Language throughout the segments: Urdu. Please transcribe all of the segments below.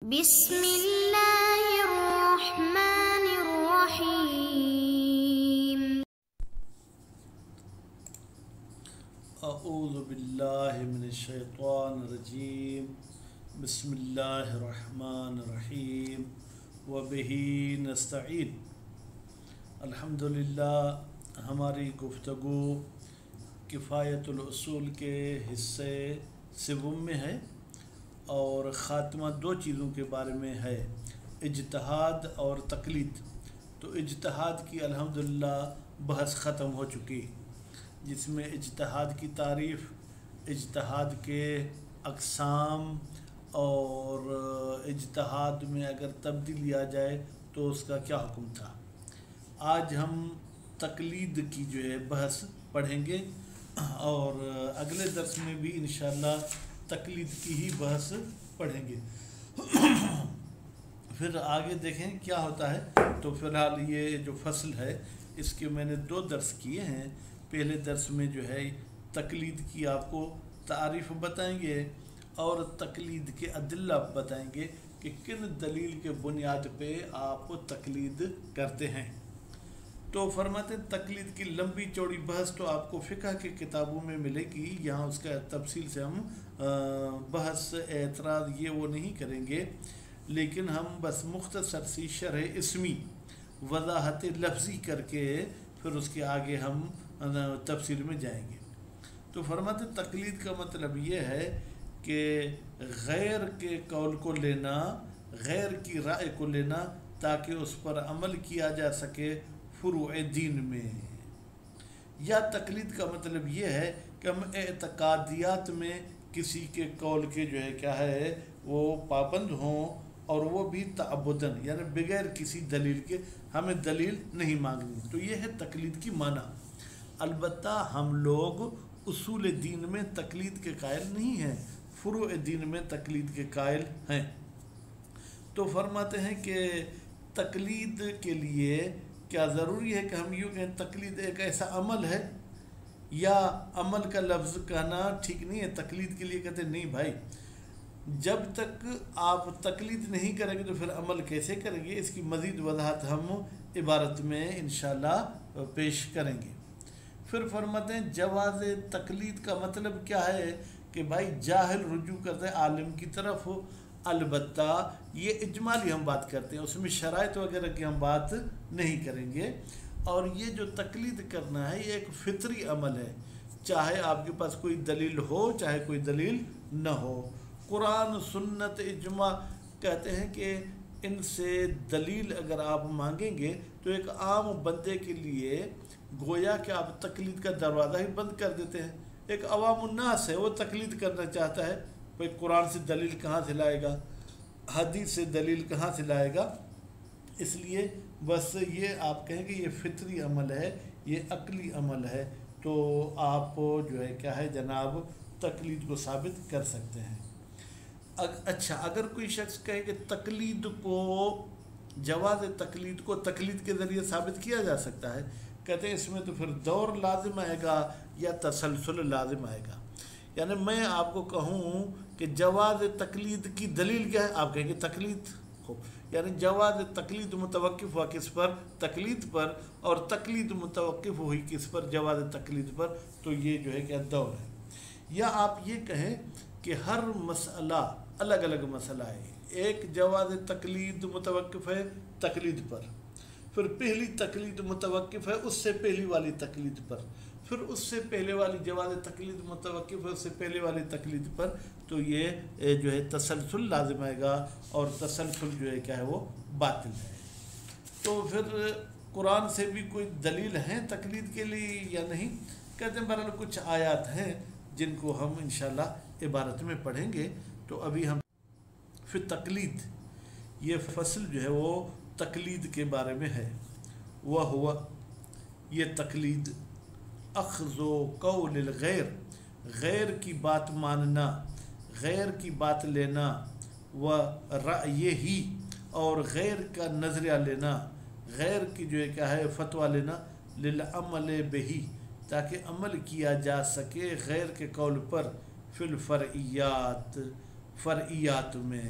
بسم اللہ الرحمن الرحیم۔ اعوذ باللہ من الشیطان الرجیم، بسم اللہ الرحمن الرحیم، وبہ نستعین۔ الحمدللہ ہماری گفتگو کفایت الاصول کے حصے سوم میں ہے اور خاتمہ دو چیزوں کے بارے میں ہے، اجتہاد اور تقلید۔ تو اجتہاد کی الحمدللہ بحث ختم ہو چکی، جس میں اجتہاد کی تعریف، اجتہاد کے اقسام اور اجتہاد میں اگر تبدیلی آ جائے تو اس کا کیا حکم تھا۔ آج ہم تقلید کی جو ہے بحث پڑھیں گے اور اگلے درس میں بھی انشاءاللہ تقلید کی ہی بحث پڑھیں گے۔ پھر آگے دیکھیں کیا ہوتا ہے۔ تو فی الحال یہ جو فصل ہے اس کے میں نے دو درس کیے ہیں۔ پہلے درس میں جو ہے تقلید کی آپ کو تعریف بتائیں گے اور تقلید کے ادلہ بتائیں گے کہ کن دلیل کے بنیاد پہ آپ تقلید کرتے ہیں۔ تو فرماتے ہیں تقلید کی لمبی چوڑی بحث تو آپ کو فقہ کی کتابوں میں ملے گی، یہاں اس کا تفصیل سے ہم بحث اعتراض یہ وہ نہیں کریں گے، لیکن ہم بس مختصر سی شرح اسمی وضاحت لفظی کر کے پھر اس کے آگے ہم تفصیل میں جائیں گے۔ تو فرماتے ہیں تقلید کا مطلب یہ ہے کہ غیر کے قول کو لینا، غیر کی رائے کو لینا تاکہ اس پر عمل کیا جا سکے فروع دین میں۔ یا تقلید کا مطلب یہ ہے کہ ہم اعتقادیات میں کسی کے قول کے جو ہے کیا ہے وہ پابند ہوں، اور وہ بھی تعبداً، یعنی بغیر کسی دلیل کے، ہمیں دلیل نہیں مانگنی۔ تو یہ ہے تقلید کی معنی۔ البتہ ہم لوگ اصول دین میں تقلید کے قائل نہیں ہیں، فروع دین میں تقلید کے قائل ہیں۔ تو فرماتے ہیں کہ تقلید کے لیے کیا ضروری ہے کہ ہم یوں کہیں تقلید ایک ایسا عمل ہے، یا عمل کا لفظ کہنا ٹھیک نہیں ہے۔ تقلید کے لیے کہتے ہیں نہیں بھائی، جب تک آپ تقلید نہیں کریں گے تو پھر عمل کیسے کریں گے؟ اس کی مزید وضاحت ہم عبارت میں انشاءاللہ پیش کریں گے۔ پھر فرماتے ہیں جواز تقلید کا مطلب کیا ہے کہ بھائی جاہل رجوع کرتے ہیں عالم کی طرف ہو، البتہ یہ اجمالی ہم بات کرتے ہیں، اس میں شرائط وغیرہ کی ہم بات نہیں کریں گے۔ اور یہ جو تقلید کرنا ہے یہ ایک فطری عمل ہے، چاہے آپ کے پاس کوئی دلیل ہو چاہے کوئی دلیل نہ ہو۔ قرآن، سنت، اجماع کہتے ہیں کہ ان سے دلیل اگر آپ مانگیں گے تو ایک عام بندے کے لیے گویا کہ آپ تقلید کا دروازہ ہی بند کر دیتے ہیں۔ ایک عوام الناس ہے، وہ تقلید کرنا چاہتا ہے، بھائی قرآن سے دلیل کہاں سے لائے گا، حدیث سے دلیل کہاں سے لائے گا؟ اس لیے بس یہ آپ کہیں کہ یہ فطری عمل ہے، یہ عقلی عمل ہے، تو آپ جو ہے کیا ہے جناب تقلید کو ثابت کر سکتے ہیں۔ اچھا، اگر کوئی شخص کہے کہ تقلید کو، جواز تقلید کو تقلید کے ذریعے ثابت کیا جا سکتا ہے، کہتے ہیں اس میں تو پھر دور لازم آئے گا یا تسلسل لازم آئے گا۔ یعنی میں آپ کو کہوں کہ جواز تقلید کی دلیل کیا ہے، آپ کہیں گے تقلید ہو، یعنی جواز تقلید متوقف ہوا کس پر؟ تقلید پر، اور تقلید متوقف ہوئی کس پر؟ جواز تقلید پر۔ تو یہ جو ہے کیا دور ہے۔ یا آپ یہ کہیں کہ ہر مسئلہ الگ الگ مسئلہ ہے، ایک جواز تقلید متوقف ہے تقلید پر، پھر پہلی تقلید متوقف ہے اس سے پہلی والی تقلید پر، پھر اس سے پہلے والی جواز تقلید متوقف ہے اس سے پہلے والی تقلید پر۔ تو یہ جو ہے تسلسل لازم آئے گا، اور تسلسل جو ہے کیا ہے وہ باطل ہے۔ تو پھر قرآن سے بھی کوئی دلیل ہیں تقلید کے لیے یا نہیں؟ کہتے ہیں بہرحال کچھ آیات ہیں جن کو ہم انشاءاللہ عبارت میں پڑھیں گے۔ تو ابھی ہم پھر تقلید، یہ فصل جو ہے وہ تقلید کے بارے میں ہے۔ وہ ہوا یہ تقلید اخذ قول الغیر، غیر کی بات ماننا، غیر کی بات لینا، و رأیہ ہی، اور غیر کا نظریہ لینا، غیر کی جو ہے کیا ہے فتویٰ لینا، للعمل بہی، تاکہ عمل کیا جا سکے غیر کے قول پر، فی الفرعیات، فرعیات میں۔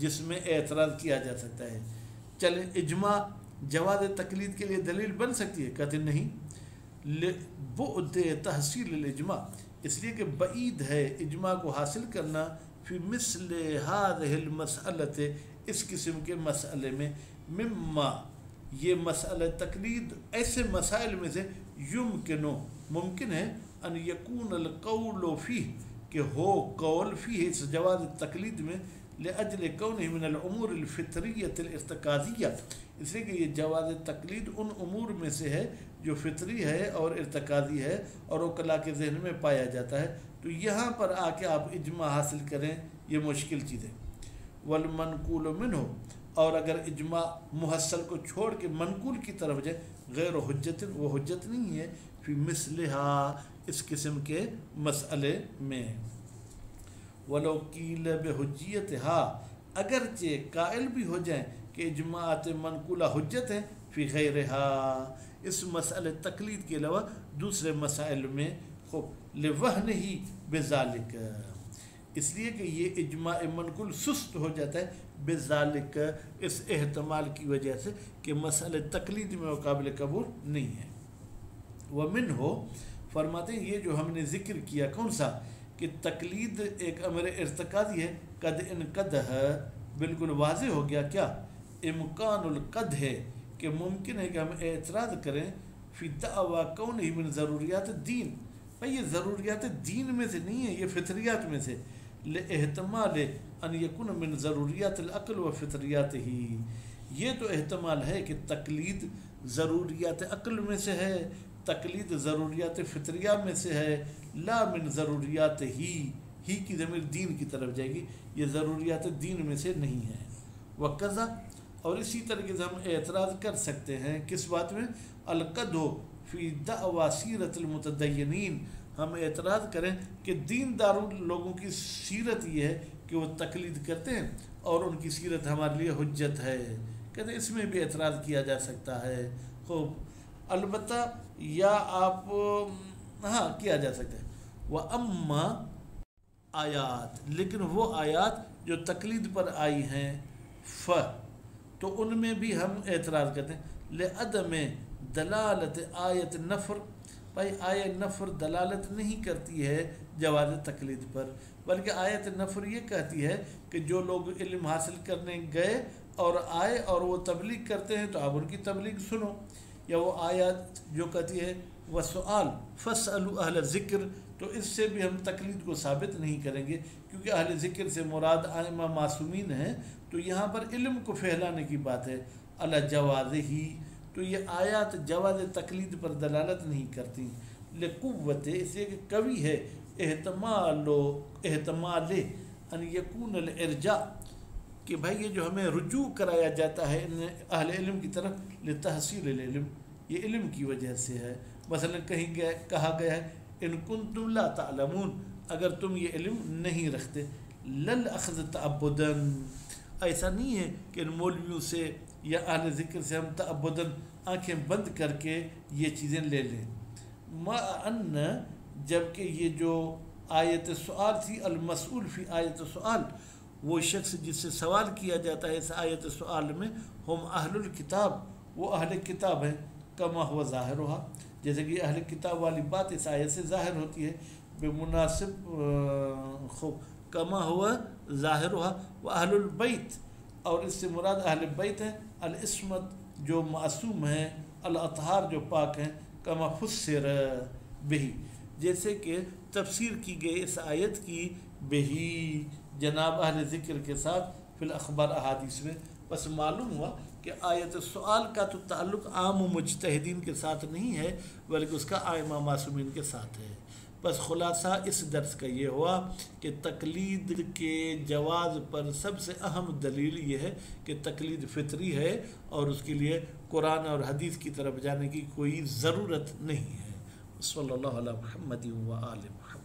جس میں اعتراض کیا جا سکتا ہے۔ چلیں اجماع جواز تقلید کے لیے دلیل بن سکتی ہے؟ کہتے نہیں، بعد تحصیل الاجماع، اس لیے کہ بعید ہے اجماع کو حاصل کرنا فی مثل هذه المسئلۃ، اس قسم کے مسئلے میں، مما یہ مسئلہ تقلید ایسے مسائل میں سے ممکن ہے ان یکون القول فیہ کہ ہو قول فیہ اس جواز تقلید میں، لأجل کونہ من الامور الفطریۃ الارتکازیہ، اس لیے کہ یہ جواز تقلید ان امور میں سے ہے جو فطری ہے اور ارتکازی ہے اور عقلاء کے ذہن میں پایا جاتا ہے، تو یہاں پر آ کے آپ اجماع حاصل کریں یہ مشکل چیز ہے۔ والمنقول منہ، اور اگر اجماع محصل کو چھوڑ کے منقول کی طرف جائے، غیر حجت، وہ حجت نہیں ہے فی مثلہا اس قسم کے مسئلے میں۔ ولو قیل بحجیتہا، اگرچہ قائل بھی ہو جائیں کہ اجماعات منقولہ حجت ہیں فی غیرہا اس مسئلہ تقلید کے علاوہ دوسرے مسائل میں، خوب لوہنہ بذالک، اس لیے کہ یہ اجماع منقول سست ہو جاتا ہے بذالک اس احتمال کی وجہ سے کہ مسئلہ تقلید میں وہ قابل قبول نہیں ہے۔ ومنہ، فرماتے ہیں یہ جو ہم نے ذکر کیا کون سا، کہ تقلید ایک امر ارتکازی ہے، قد انقدہ بالکل واضح ہو گیا، کیا امکان القد ہے کہ ممکن ہے کہ ہم اعتراض کریں فی دعویٰ کونہ من ضروریات الدین، بھائی یہ ضروریات دین میں سے نہیں ہے، یہ فطریات میں سے، لاحتمال ان یکون من ضروریات العقل و فطریات ہی، یہ تو احتمال ہے کہ تقلید ضروریات عقل میں سے ہے، تقلید ضروریات فطریہ میں سے ہے، لا من ضروریات ہی کی ضمیر دین کی طرف جائے گی، یہ ضروریات دین میں سے نہیں ہے۔ وقضا، اور اسی طریقے سے ہم اعتراض کر سکتے ہیں کس بات میں، القدح فی دعوی سیرت المتدینین، ہم اعتراض کریں کہ دین داروں لوگوں کی سیرت یہ ہے کہ وہ تقلید کرتے ہیں اور ان کی سیرت ہمارے لیے حجت ہے، کہتے ہیں اس میں بھی اعتراض کیا جا سکتا ہے۔ خوب، البتہ یا آپ ہاں کیا جا سکتا ہے۔ وَأَمَّا آیات، لیکن وہ آیات جو تقلید پر آئی ہیں تو ان میں بھی ہم اعتراض کرتے ہیں، لعدم دلالت آیت نفر، بھائی آیت نفر دلالت نہیں کرتی ہے جواز تقلید پر، بلکہ آیت نفر یہ کہتی ہے کہ جو لوگ علم حاصل کرنے گئے اور آئے اور وہ تبلیغ کرتے ہیں تو آپ ان کی تبلیغ سنو، یا وہ آیت جو کہتی ہے وسؤال فاسألوا اہل ذکر، تو اس سے بھی ہم تقلید کو ثابت نہیں کریں گے، کیونکہ اہل ذکر سے مراد ائمہ معصومین ہیں، تو یہاں پر علم کو پھیلانے کی بات ہے، علی جواز ہی، تو یہ آیات جواز تقلید پر دلالت نہیں کرتی، لقوت، اس لیے کہ قوی ہے احتمال ان یکون الارجاء، کہ بھائی یہ جو ہمیں رجوع کرایا جاتا ہے ان اہل علم کی طرف، لتحصیل العلم، یہ علم کی وجہ سے ہے، مثلا کہیں کہا گیا ہے ان کنتم لا تعلمون، اگر تم یہ علم نہیں رکھتے، للاخذ تعبدن، ایسا نہیں ہے کہ ان مولویوں سے یا اہل ذکر سے ہم تعبدن آنکھیں بند کر کے یہ چیزیں لے لیں، ما ان، جبکہ یہ جو آیت سؤال تھی، المسئول فی آیت سؤال، وہ شخص جس سے سوال کیا جاتا ہے اس آیت سؤال میں، ہم اہل الکتاب، وہ اہل کتاب ہیں، کما ہوا ظاہر ہوا، جیسے کہ اہل کتاب والی بات اس آیت سے ظاہر ہوتی ہے، بمناسب خوب کما ہوا ظاہر ہوا، وہ اہل البیت، اور اس سے مراد اہل بیت ہیں، العصمت جو معصوم ہیں، الاطہار جو پاک ہیں، کما فسر بہی، جیسے کہ تفسیر کی گئی اس آیت کی بہی جناب اہل ذکر کے ساتھ فی الاخبار احادیث میں، بس معلوم ہوا کہ آیت سؤال کا تو تعلق عام و مجتہدین کے ساتھ نہیں ہے بلکہ اس کا ائمہ معصومین کے ساتھ ہے۔ بس خلاصہ اس درس کا یہ ہوا کہ تقلید کے جواز پر سب سے اہم دلیل یہ ہے کہ تقلید فطری ہے اور اس کے لیے قرآن اور حدیث کی طرف جانے کی کوئی ضرورت نہیں ہے۔ صلی اللہ علیہ محمد و آل محمد۔